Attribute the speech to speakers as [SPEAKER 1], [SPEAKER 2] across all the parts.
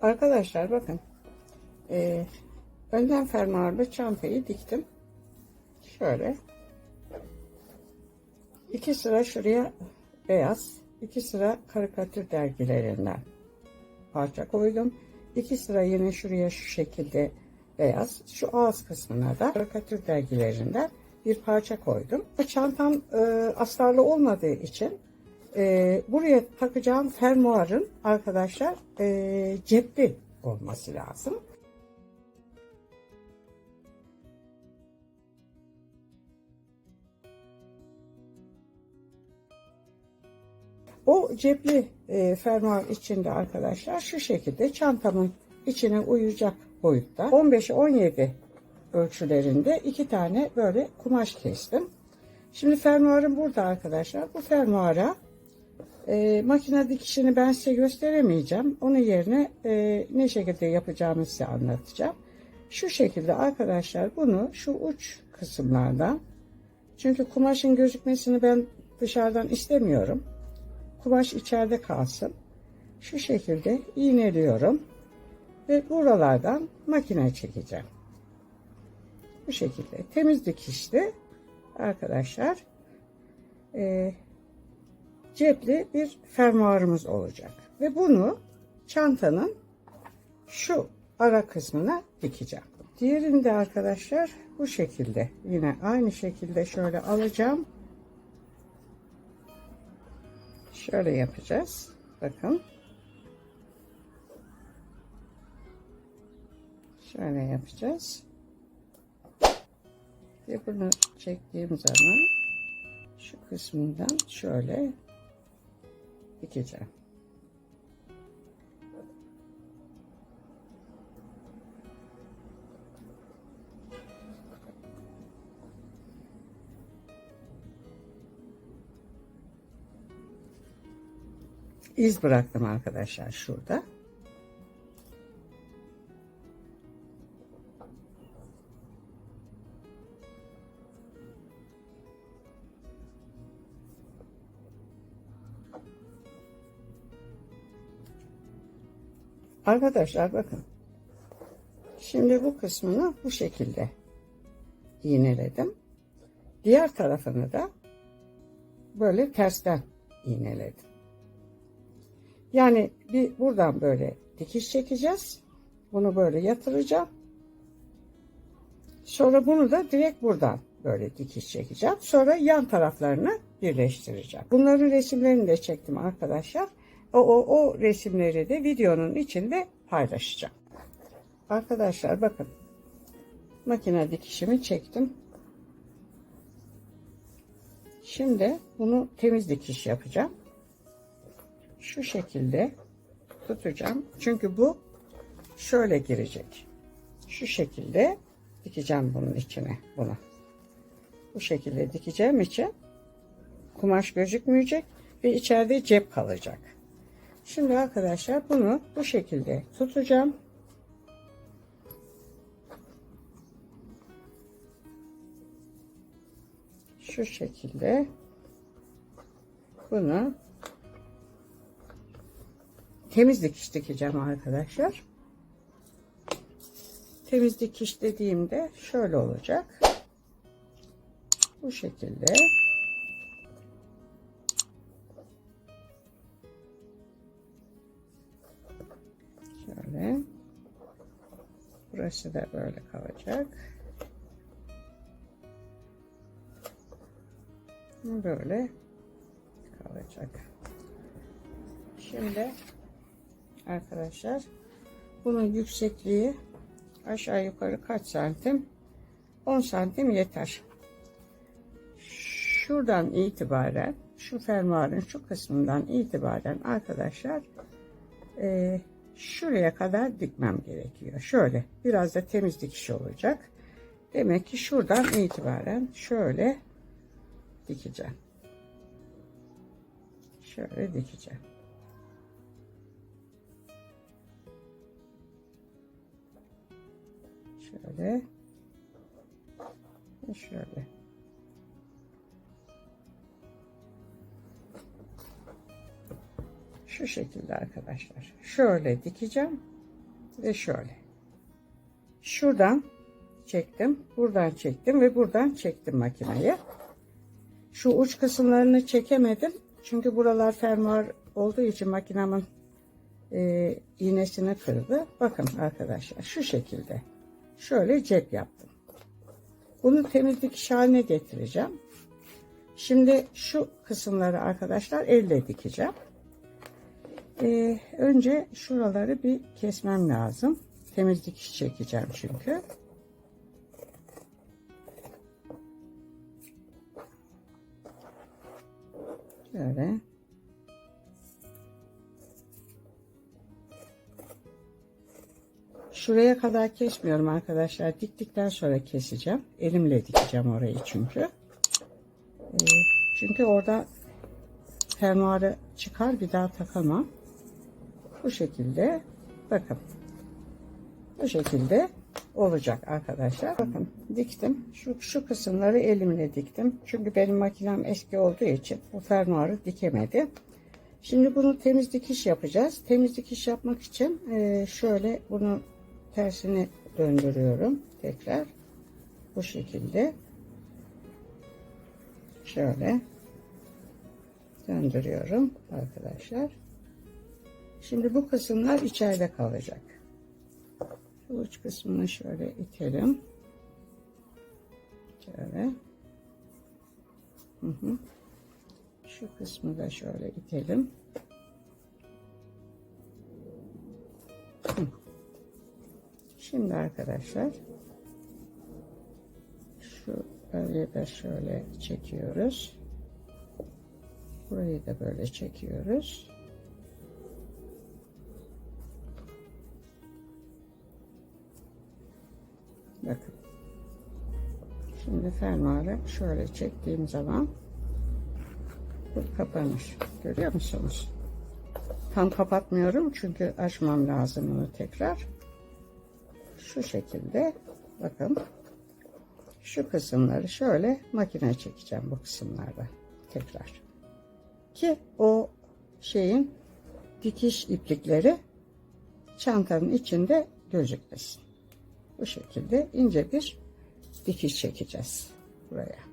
[SPEAKER 1] Arkadaşlar bakın. Önden fermuarlı çantayı diktim. Şöyle. 2 sıra şuraya beyaz, 2 sıra karikatür dergilerinden parça koydum. 2 sıra yine şuraya şu şekilde beyaz. Şu ağız kısmına da karikatür dergilerinden bir parça koydum. Bu çantam astarlı olmadığı için buraya takacağım fermuarın arkadaşlar cepli olması lazım. O cepli fermuar içinde arkadaşlar şu şekilde çantamın içine uyacak boyutta 15-17 ölçülerinde 2 tane böyle kumaş kestim. Şimdi fermuarım burada arkadaşlar. Bu fermuara makine dikişini ben size gösteremeyeceğim. Onun yerine ne şekilde yapacağımı size anlatacağım. Şu şekilde arkadaşlar bunu şu uç kısımlardan, çünkü kumaşın gözükmesini ben dışarıdan istemiyorum. Kumaş içeride kalsın. Şu şekilde iğneliyorum ve buralardan makine çekeceğim. Bu şekilde temiz dikişli arkadaşlar cepli bir fermuarımız olacak ve bunu çantanın şu ara kısmına dikeceğim. Diğerini de arkadaşlar bu şekilde yine aynı şekilde şöyle alacağım. Şöyle yapacağız. Bakın. Şöyle yapacağız. Ve bunu çektiğim zaman şu kısmından şöyle dikeceğim. İz bıraktım arkadaşlar şurada. Arkadaşlar bakın. Şimdi bu kısmını bu şekilde iğneledim. Diğer tarafını da böyle tersten iğneledim. Yani bir buradan böyle dikiş çekeceğiz. Bunu böyle yatıracağım. Sonra bunu da direkt buradan böyle dikiş çekeceğim. Sonra yan taraflarını birleştireceğim. Bunların resimlerini de çektim arkadaşlar. O resimleri de videonun içinde paylaşacağım. Arkadaşlar bakın. Makine dikişimi çektim. Şimdi bunu temiz dikiş yapacağım. Şu şekilde tutacağım. Çünkü bu şöyle girecek. Şu şekilde dikeceğim bunun içine bunu. Bu şekilde dikeceğim için kumaş gözükmeyecek ve içeride cep kalacak. Şimdi arkadaşlar bunu bu şekilde tutacağım. Şu şekilde bunu temiz dikiş dikeceğim arkadaşlar. Temiz dikiş dediğimde şöyle olacak. Bu şekilde. Şöyle. Burası da böyle kalacak. Böyle kalacak. Şimdi arkadaşlar bunun yüksekliği aşağı yukarı kaç santim? 10 santim yeter. Şuradan itibaren şu fermuarın şu kısmından itibaren arkadaşlar şuraya kadar dikmem gerekiyor. Şöyle biraz da temiz dikiş olacak. Demek ki şuradan itibaren şöyle dikeceğim. Şöyle dikeceğim. Şöyle ve şöyle. Şu şekilde arkadaşlar. Şöyle dikeceğim. ve şöyle. Şuradan çektim, buradan çektim ve buradan çektim makineyi. Şu uç kısımlarını çekemedim. Çünkü buralar fermuar olduğu için makinemin iğnesini kırdı. Bakın arkadaşlar, şu şekilde. Şöyle cep yaptım. Bunu temiz dikiş haline getireceğim. Şimdi şu kısımları arkadaşlar elle dikeceğim. Önce şuraları bir kesmem lazım. Temiz dikiş çekeceğim çünkü. Şöyle. Şuraya kadar kesmiyorum arkadaşlar. Diktikten sonra keseceğim. Elimle dikeceğim orayı çünkü. Çünkü orada fermuarı çıkar, bir daha takamam. Bu şekilde, bakın. Bu şekilde olacak arkadaşlar. Bakın diktim. Şu kısımları elimle diktim. Çünkü benim makinem eski olduğu için bu fermuarı dikemedi. Şimdi bunu temiz dikiş yapacağız. Temiz dikiş yapmak için şöyle bunu tersini döndürüyorum. Tekrar bu şekilde. Şöyle döndürüyorum arkadaşlar. Şimdi bu kısımlar içeride kalacak. Şu uç kısmını şöyle itelim. Şöyle. Şu kısmı da şöyle itelim. Şimdi arkadaşlar şu bölgeyi de şöyle çekiyoruz. Burayı da böyle çekiyoruz. Bakın. Şimdi fermuarı şöyle çektiğim zaman bu kapanır. Görüyor musunuz? Tam kapatmıyorum çünkü açmam lazım bunu tekrar. Şu şekilde bakın. Şu kısımları şöyle makine çekeceğim bu kısımlarda tekrar. Ki o şeyin dikiş iplikleri çantanın içinde gözükmesin. Bu şekilde ince bir dikiş çekeceğiz buraya.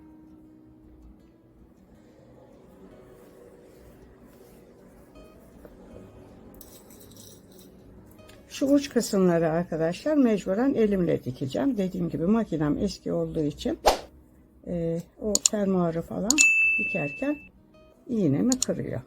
[SPEAKER 1] Şu uç kısımları arkadaşlar mecburen elimle dikeceğim. Dediğim gibi makinem eski olduğu için o fermuarı falan dikerken iğnemi kırıyor.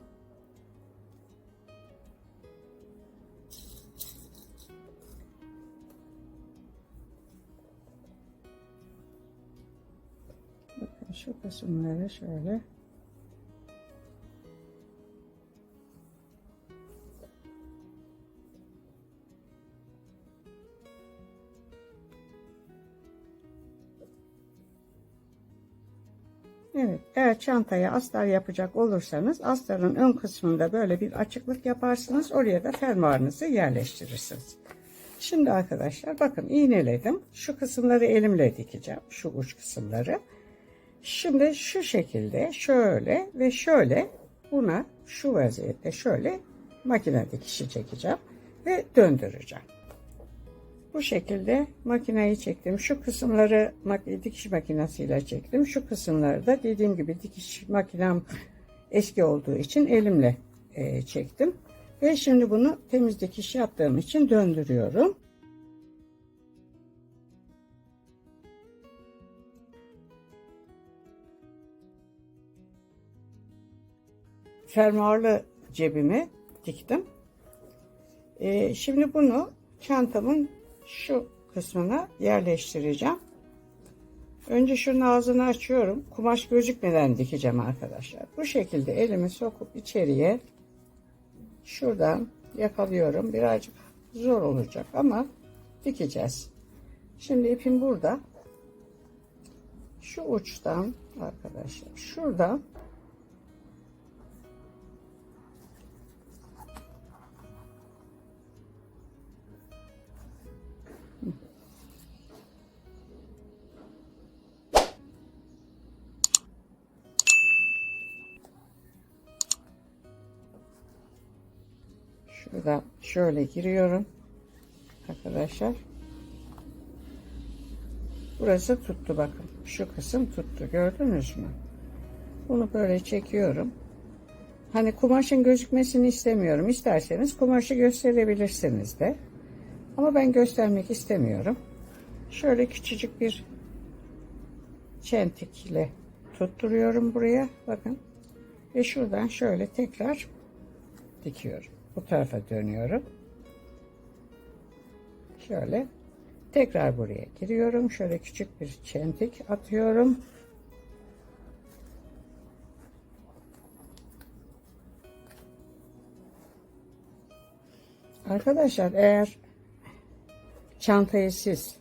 [SPEAKER 1] Bakın şu kısımları şöyle evet, eğer çantaya astar yapacak olursanız astarın ön kısmında böyle bir açıklık yaparsınız. Oraya da fermuarınızı yerleştirirsiniz. Şimdi arkadaşlar bakın iğneledim. Şu kısımları elimle dikeceğim. Şu uç kısımları. Şimdi şu şekilde şöyle ve şöyle buna şu vaziyette şöyle makine dikişi çekeceğim ve döndüreceğim. Bu şekilde makineyi çektim. Şu kısımları dikiş makinesiyle çektim. Şu kısımları da dediğim gibi dikiş makinem eski olduğu için elimle çektim. Ve şimdi bunu temiz dikiş yaptığım için döndürüyorum. Fermuarlı cebimi diktim. Şimdi bunu çantamın şu kısmına yerleştireceğim. Önce şunun ağzını açıyorum. Kumaş gözükmeden dikeceğim arkadaşlar. Bu şekilde elimi sokup içeriye şuradan yakalıyorum. Birazcık zor olacak ama dikeceğiz. Şimdi ipim burada. Şu uçtan arkadaşlar şuradan şurada şöyle giriyorum. Bakın. arkadaşlar. Burası tuttu bakın. Şu kısım tuttu. Gördünüz mü? Bunu böyle çekiyorum. Hani kumaşın gözükmesini istemiyorum. İsterseniz kumaşı gösterebilirsiniz de. Ama ben göstermek istemiyorum. Şöyle küçücük bir çentikle tutturuyorum buraya. Bakın. Ve şuradan şöyle tekrar dikiyorum. Bu tarafa dönüyorum. Şöyle tekrar buraya giriyorum. Şöyle küçük bir çentik atıyorum. Arkadaşlar eğer çantayı siz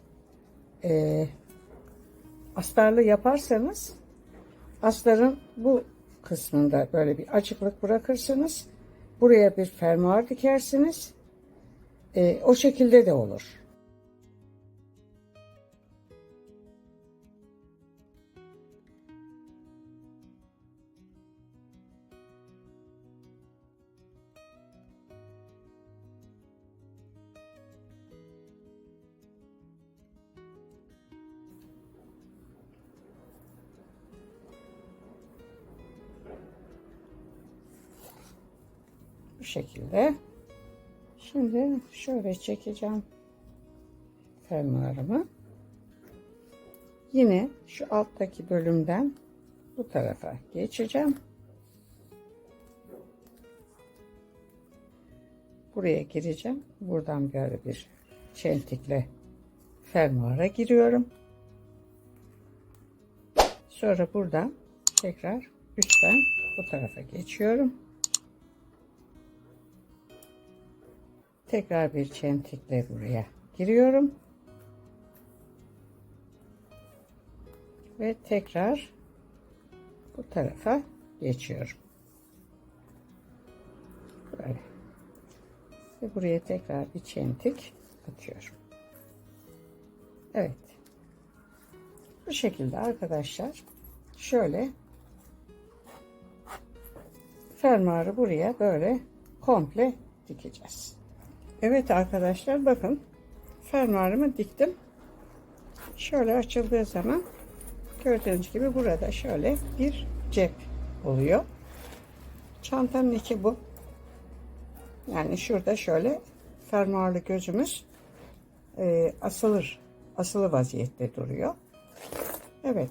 [SPEAKER 1] astarlı yaparsanız astarın bu kısmında böyle bir açıklık bırakırsınız. Buraya bir fermuar dikersiniz. O şekilde de olur. Bu şekilde. Şimdi şöyle çekeceğim fermuarımı. Yine şu alttaki bölümden bu tarafa geçeceğim. Buraya gireceğim. Buradan böyle bir çentikle fermuara giriyorum. Sonra buradan tekrar üstten bu tarafa geçiyorum. Tekrar bir çentikle buraya giriyorum. Ve tekrar bu tarafa geçiyorum. Böyle. Ve buraya tekrar bir çentik atıyorum. Evet. Bu şekilde arkadaşlar şöyle fermuarı buraya böyle komple dikeceğiz. Evet arkadaşlar bakın fermuarımı diktim. Şöyle açıldığı zaman gördüğünüz gibi burada şöyle bir cep oluyor. Çantanın içi bu. Yani şurada şöyle fermuarlı gözümüz asılı vaziyette duruyor. Evet.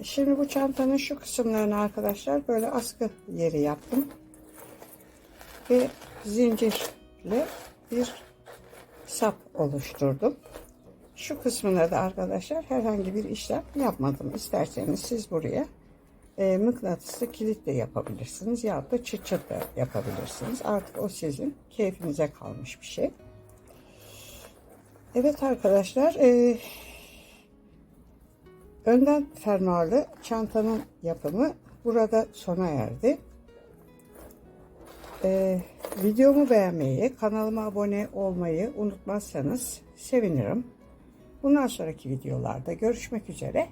[SPEAKER 1] Şimdi bu çantanın şu kısımlarını arkadaşlar böyle askı yeri yaptım. Ve zincirle bir sap oluşturdum. Şu kısmına da arkadaşlar herhangi bir işlem yapmadım. İsterseniz siz buraya mıknatıslı kilit de yapabilirsiniz. Ya da çıt çıt da yapabilirsiniz. Artık o sizin keyfinize kalmış bir şey. Evet arkadaşlar. Önden fermuarlı çantanın yapımı burada sona erdi. Videomu beğenmeyi, kanalıma abone olmayı unutmazsanız sevinirim. Bundan sonraki videolarda görüşmek üzere.